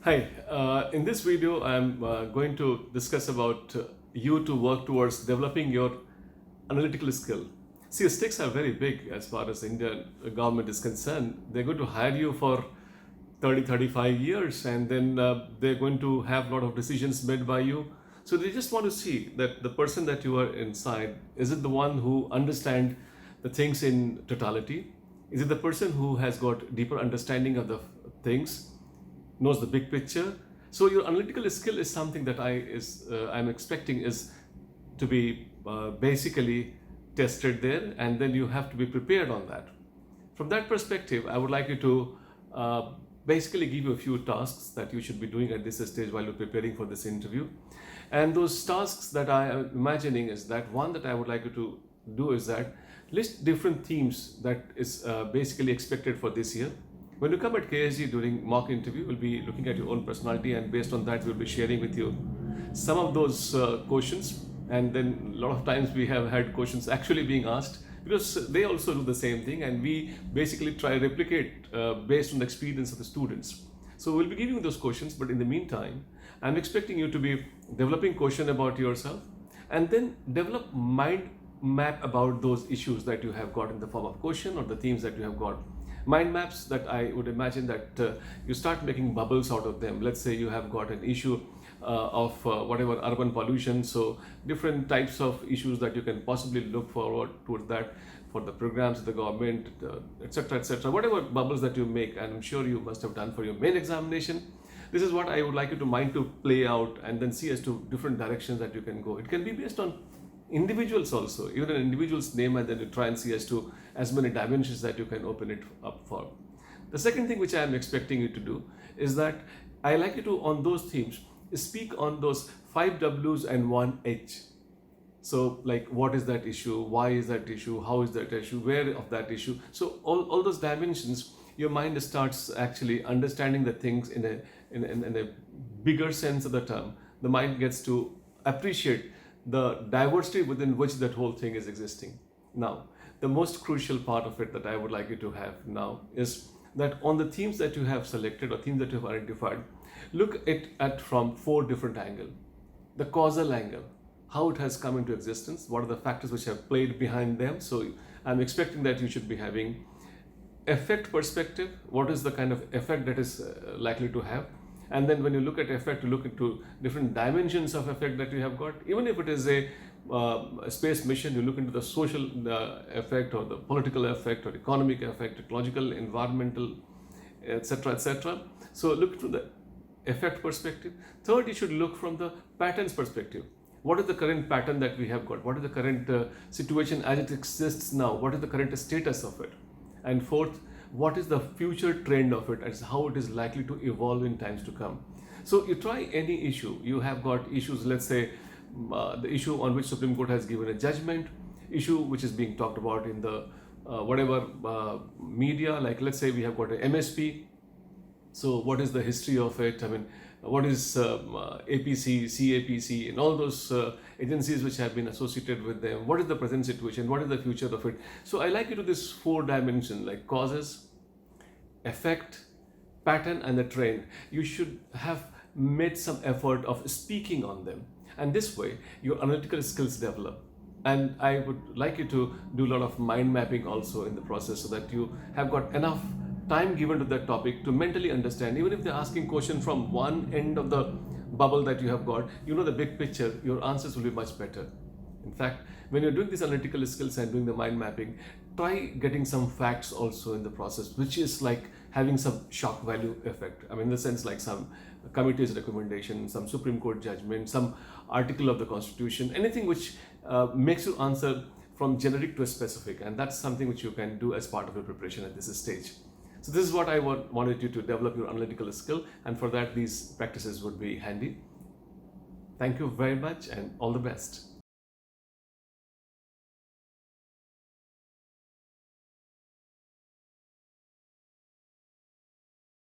Hi, in this video I'm going to discuss about you to work towards developing your analytical skill. See, the stakes are very big as far as Indian government is concerned. They're going to hire you for 35 years, and then they're going to have a lot of decisions made by you. So they just want to see that the person that you are inside, is it the one who understands the things in totality? Is it the person who has got deeper understanding of the things, knows the big picture? So your analytical skill is something that I'm expecting is to be basically tested there, and then you have to be prepared on that. From that perspective, I would like you to basically give you a few tasks that you should be doing at this stage while you're preparing for this interview. And those tasks that I am imagining is that one that I would like you to do is that list different themes that is basically expected for this year. When you come at KSG during mock interview, we'll be looking at your own personality, and based on that, we'll be sharing with you some of those questions. And then a lot of times we have had questions actually being asked because they also do the same thing, and we basically try to replicate based on the experience of the students. So we'll be giving you those questions, but in the meantime, I'm expecting you to be developing question about yourself, and then develop mind map about those issues that you have got in the form of question or the themes that you have got. Mind maps that I would imagine that you start making bubbles out of them. Let's say you have got an issue of whatever urban pollution, so different types of issues that you can possibly look forward towards that for the programs of the government, etc., whatever bubbles that you make, and I'm sure you must have done for your main examination. This is what I would like you to mind to play out, and then see as to different directions that you can go. It can be based on individuals also, even an individual's name, and then you try and see as to as many dimensions that you can open it up for. The second thing which I am expecting you to do is that I like you to, on those themes, speak on those 5 W's and 1 H. So like, what is that issue? Why is that issue? How is that issue? Where of that issue? So all those dimensions, your mind starts actually understanding the things in a bigger sense of the term. The mind gets to appreciate the diversity within which that whole thing is existing. Now, the most crucial part of it that I would like you to have now is that on the themes that you have selected or themes that you have identified, look at from 4 different angles. The causal angle, how it has come into existence, what are the factors which have played behind them. So I'm expecting that you should be having effect perspective, what is the kind of effect that is likely to have. And then when you look at effect, you look into different dimensions of effect that you have got. Even if it is a space mission, you look into the social effect or the political effect or economic effect, ecological, environmental, etc. So look to the effect perspective. Third, you should look from the patterns perspective. What is the current pattern that we have got? What is the current situation as it exists now? What is the current status of it? And fourth, what is the future trend of it, and how it is likely to evolve in times to come. So you try any issue. You have got issues, let's say the issue on which Supreme Court has given a judgment, issue which is being talked about in the media, like let's say we have got an MSP. So what is the history of it? I mean, what is APC, CAPC, and all those agencies which have been associated with them? What is the present situation? What is the future of it? So I like you to this 4 dimensions, like causes, effect, pattern, and the trend. You should have made some effort of speaking on them, and this way your analytical skills develop. And I would like you to do a lot of mind mapping also in the process, so that you have got enough time given to that topic to mentally understand. Even if they're asking question from one end of the bubble that you have got, you know the big picture, your answers will be much better. In fact, when you're doing these analytical skills and doing the mind mapping, try getting some facts also in the process, which is like having some shock value effect. I mean, in the sense like some committee's recommendation, some Supreme Court judgment, some article of the Constitution, anything which makes you answer from generic to a specific. And that's something which you can do as part of your preparation at this stage. So this is what I wanted you to develop your analytical skill, and for that these practices would be handy. Thank you very much, and all the best.